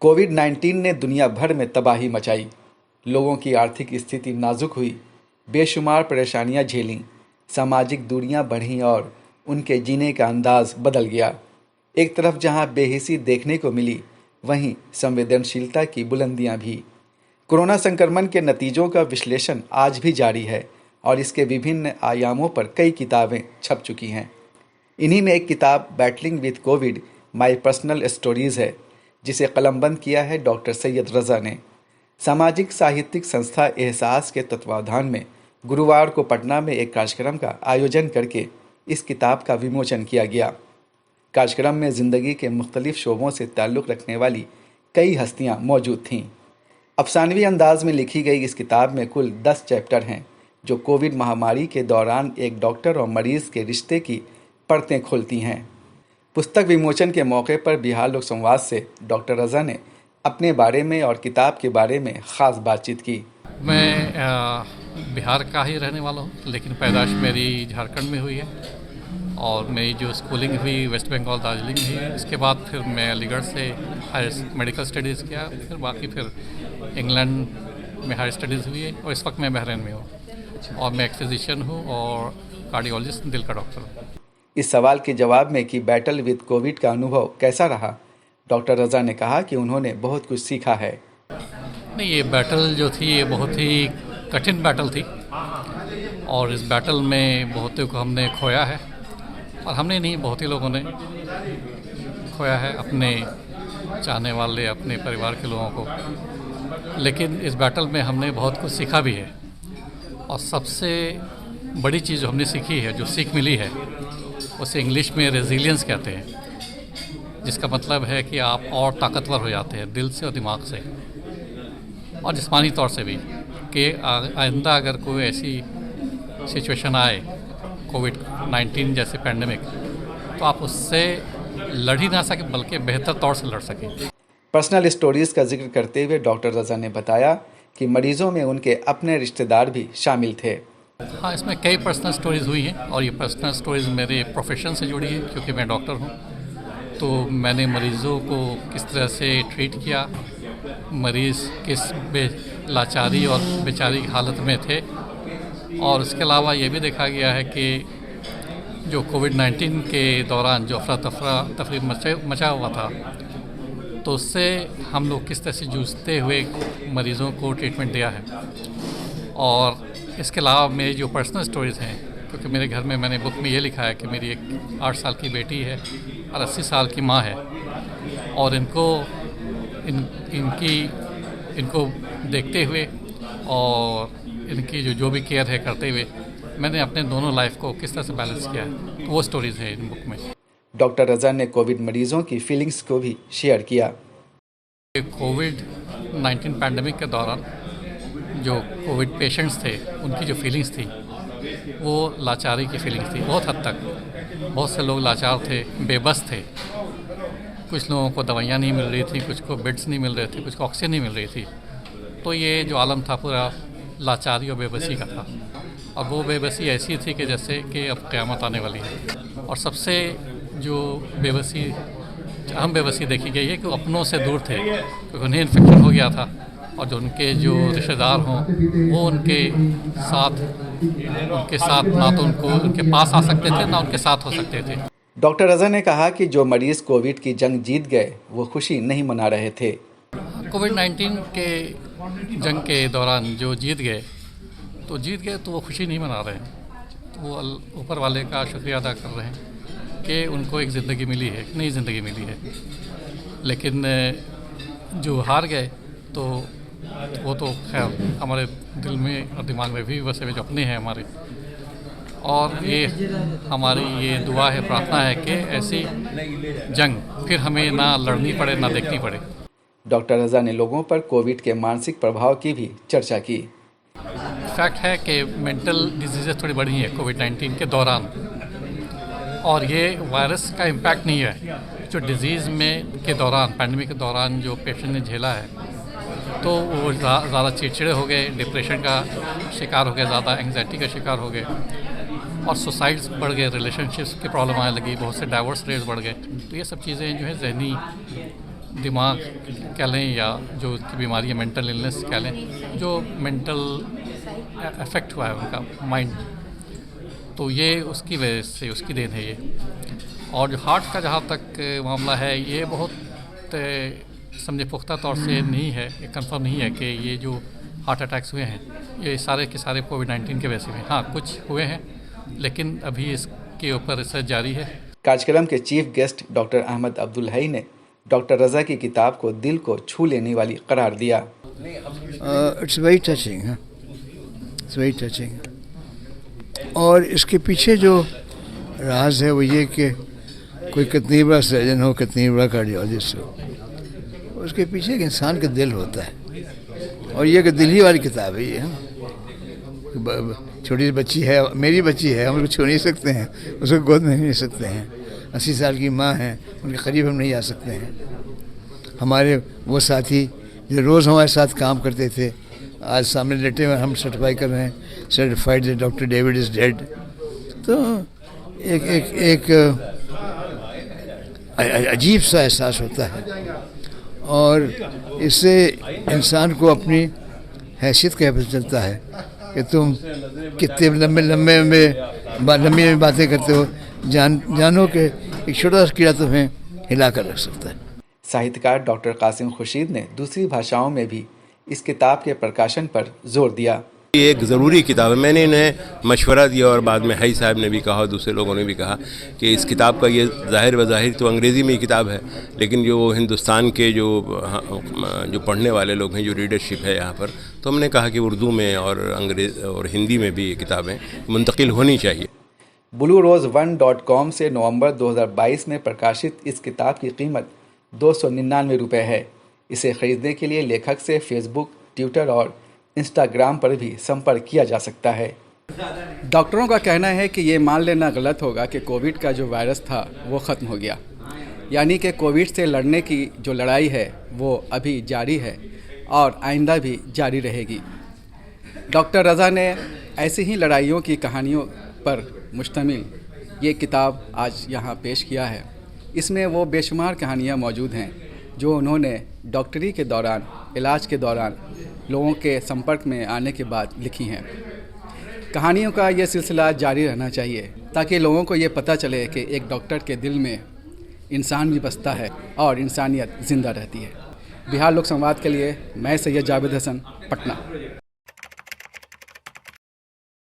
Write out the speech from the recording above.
कोविड-19 ने दुनिया भर में तबाही मचाई। लोगों की आर्थिक स्थिति नाजुक हुई, बेशुमार परेशानियां झेलीं, सामाजिक दूरियां बढ़ीं और उनके जीने का अंदाज बदल गया। एक तरफ जहां बेहिसी देखने को मिली, वहीं संवेदनशीलता की बुलंदियां भी। कोरोना संक्रमण के नतीजों का विश्लेषण आज भी जारी है और इसके विभिन्न आयामों पर कई किताबें छप चुकी हैं। इन्हीं में एक किताब battling with COVID my personal stories है, जिसे कलमबंद किया है डॉक्टर सैयद रज़ा ने। सामाजिक साहित्यिक संस्था एहसास के तत्वावधान में गुरुवार को पटना में एक कार्यक्रम का आयोजन करके इस किताब का विमोचन किया गया। कार्यक्रम में ज़िंदगी के मुख्तलिफ शोबों से ताल्लुक़ रखने वाली कई हस्तियां मौजूद थीं। अफसानवी अंदाज में लिखी गई इस किताब में कुल 10 चैप्टर हैं, जो कोविड महामारी के दौरान एक डॉक्टर और मरीज़ के रिश्ते की परतें खोलती हैं। पुस्तक विमोचन के मौके पर बिहार लोक संवाद से डॉक्टर रज़ा ने अपने बारे में और किताब के बारे में ख़ास बातचीत की। मैं बिहार का ही रहने वाला हूँ, लेकिन पैदाइश मेरी झारखंड में हुई है और मेरी जो स्कूलिंग हुई वेस्ट बंगाल दार्जिलिंग हुई। इसके बाद फिर मैं अलीगढ़ से हायर मेडिकल स्टडीज़ किया, फिर बाकी फिर इंग्लैंड में हायर स्टडीज़ हुई है और इस वक्त मैं बहरीन में हूँ और मैं एक फिजिशियन हूँ और कार्डियोलॉजिस्ट, दिल का डॉक्टर हूँ। इस सवाल के जवाब में कि बैटल विद कोविड का अनुभव कैसा रहा, डॉक्टर रज़ा ने कहा कि उन्होंने बहुत कुछ सीखा है। नहीं, ये बैटल जो थी ये बहुत ही कठिन बैटल थी और इस बैटल में बहुतों को हमने खोया है, और हमने नहीं, बहुत ही लोगों ने खोया है, अपने चाहने वाले, अपने परिवार के लोगों को। लेकिन इस बैटल में हमने बहुत कुछ सीखा भी है और सबसे बड़ी चीज़ जो हमने सीखी है, जो सीख मिली है, उसे इंग्लिश में रेजिलियंस कहते हैं, जिसका मतलब है कि आप और ताकतवर हो जाते हैं दिल से और दिमाग से और जिस्मानी तौर से भी, कि आइंदा अगर कोई ऐसी सिचुएशन आए कोविड-19 जैसे पैंडेमिक, तो आप उससे लड़ ही ना सकें बल्कि बेहतर तौर से लड़ सकें। पर्सनल स्टोरीज़ का जिक्र करते हुए डॉक्टर रज़ा ने बताया कि मरीजों में उनके अपने रिश्तेदार भी शामिल थे। हाँ, इसमें कई पर्सनल स्टोरीज़ हुई हैं और ये पर्सनल स्टोरीज़ मेरे प्रोफेशन से जुड़ी है, क्योंकि मैं डॉक्टर हूँ। तो मैंने मरीज़ों को किस तरह से ट्रीट किया, मरीज़ किस लाचारी और बेचारी हालत में थे, और इसके अलावा ये भी देखा गया है कि जो कोविड-19 के दौरान जो अफरा तफरी मचा हुआ था, तो उससे हम लोग किस तरह से जूझते हुए मरीज़ों को ट्रीटमेंट दिया है। और इसके अलावा मेरी जो पर्सनल स्टोरीज़ हैं, क्योंकि मेरे घर में मैंने बुक में ये लिखा है कि मेरी एक 8 साल की बेटी है और 80 साल की माँ है, और इनको देखते हुए और इनकी जो भी केयर है करते हुए मैंने अपने दोनों लाइफ को किस तरह से बैलेंस किया है, तो वो स्टोरीज़ है इन बुक में। डॉक्टर रज़ा ने कोविड मरीजों की फीलिंग्स को भी शेयर किया। कोविड-19 पैंडेमिक के दौरान जो कोविड पेशेंट्स थे, उनकी जो फीलिंग्स थी वो लाचारी की फीलिंग्स थी। बहुत हद तक बहुत से लोग लाचार थे, बेबस थे। कुछ लोगों को दवाइयाँ नहीं मिल रही थी, कुछ को बेड्स नहीं मिल रहे थे, कुछ को ऑक्सीजन नहीं मिल रही थी। तो ये जो आलम था पूरा लाचारी और बेबसी का था, और वो बेबसी ऐसी थी कि जैसे कि अब क़यामत आने वाली है। और सबसे जो अहम बेबसी देखी गई है कि वो अपनों से दूर थे, क्योंकि उन्हें इन्फेक्शन हो गया था और जो उनके जो रिश्तेदार हों वो उनके साथ ना तो उनके पास आ सकते थे, ना उनके साथ हो सकते थे। डॉक्टर रज़ा ने कहा कि जो मरीज़ कोविड की जंग जीत गए वो खुशी नहीं मना रहे थे। कोविड-19 के जंग के दौरान जो जीत गए तो वो खुशी नहीं मना रहे हैं, तो वो ऊपर वाले का शुक्रिया अदा कर रहे हैं कि उनको एक ज़िंदगी मिली है, एक नई ज़िंदगी मिली है। लेकिन जो हार गए तो वो तो खैर हमारे दिल में और दिमाग में भी वैसे में जो अपने हैं हमारे, और ये हमारी ये दुआ है, प्रार्थना है कि ऐसी जंग फिर हमें ना लड़नी पड़े ना देखनी पड़े। डॉक्टर रज़ा ने लोगों पर कोविड के मानसिक प्रभाव की भी चर्चा की। फैक्ट है कि मेंटल डिजीज़ेस थोड़ी बढ़ी हैं कोविड-19 के दौरान, और ये वायरस का इम्पैक्ट नहीं है। जो डिज़ीज़ के दौरान, पैंडेमिक के दौरान जो पेशेंट ने झेला है, तो वो ज़्यादा चिड़चिड़े हो गए, डिप्रेशन का शिकार हो गए, ज़्यादा एंग्जाइटी का शिकार हो गए, और सुसाइड्स बढ़ गए, रिलेशनशिप्स की प्रॉब्लम आने लगी, बहुत से डाइवोर्स रेट्स बढ़ गए। तो ये सब चीज़ें जो है जहनी दिमाग कह लें या जो उसकी बीमारी है मेंटल इलनेस कह लें, जो मेंटल अफेक्ट हुआ है उनका माइंड, तो ये उसकी वजह से उसकी देन है ये। और जो हार्ट का जहाँ तक मामला है, ये बहुत समझे पुख्ता तौर से नहीं है, ये कंफर्म नहीं है कि ये जो हार्ट अटैक्स हुए हैं ये सारे के सारे कोविड-19 के वजह से हुए। हाँ, कुछ हुए हैं, लेकिन अभी इसके ऊपर रिसर्च जारी है। कार्यक्रम के chief guest doctor Ahmad Abdul Hai ने डॉक्टर रज़ा की किताब को दिल को छू लेने वाली करार दिया। It's very touching, it's very touching. और इसके पीछे जो राज है वो ये कि कोई कितनी बड़ा सर्जन हो, कितनी बड़ा कार्डियोलॉजिस्ट हो, उसके पीछे एक इंसान का दिल होता है। और ये कि दिल ही वाली किताब है ये। छोटी सी बच्ची है, मेरी बच्ची है, हम उसको छू नहीं सकते हैं, उसको गोद में नहीं ले सकते हैं। 80 साल की माँ है, उनके करीब हम नहीं आ सकते हैं। हमारे वो साथी जो रोज़ हमारे साथ काम करते थे, आज सामने लेटे हुए हम सर्टिफाई कर रहे हैं, certified that doctor David is dead. तो एक अजीब सा एहसास होता है और इससे इंसान को अपनी हैसियत का पता चलता है कि तुम कितने लंबी बातें करते हो। जानो कि एक छोटा सा कीड़ा तुम्हें हिला कर रख सकता है। साहित्यकार डॉक्टर कासिम खुर्शीद ने दूसरी भाषाओं में भी इस किताब के प्रकाशन पर जोर दिया। ये एक ज़रूरी किताब है। मैंने इन्हें मशवरा दिया और बाद में हई साहब ने भी कहा, दूसरे लोगों ने भी कहा कि इस किताब का ये ज़ाहिर तो अंग्रेज़ी में ही किताब है, लेकिन जो हिंदुस्तान के जो पढ़ने वाले लोग हैं, जो रीडरशिप है यहाँ पर, तो हमने कहा कि उर्दू में और अंग्रेज़ और हिंदी में भी ये किताबें मुंतकिल होनी चाहिए। bluerose1.com से नवंबर 2022 में प्रकाशित इस किताब की कीमत 299 रुपये है। इसे खरीदने के लिए लेखक से फेसबुक, ट्विटर और इंस्टाग्राम पर भी संपर्क किया जा सकता है। डॉक्टरों का कहना है कि ये मान लेना गलत होगा कि कोविड का जो वायरस था वो ख़त्म हो गया, यानी कि कोविड से लड़ने की जो लड़ाई है वो अभी जारी है और आइंदा भी जारी रहेगी। डॉक्टर रज़ा ने ऐसी ही लड़ाइयों की कहानियों पर मुश्तमिल ये किताब आज यहाँ पेश किया है। इसमें वो बेशुमार कहानियाँ मौजूद हैं जो उन्होंने डॉक्टरी के दौरान, इलाज के दौरान लोगों के संपर्क में आने के बाद लिखी हैं। कहानियों का ये सिलसिला जारी रहना चाहिए ताकि लोगों को ये पता चले कि एक डॉक्टर के दिल में इंसान भी बसता है और इंसानियत ज़िंदा रहती है। बिहार लोक संवाद के लिए मैं सैयद जावेद हसन, पटना।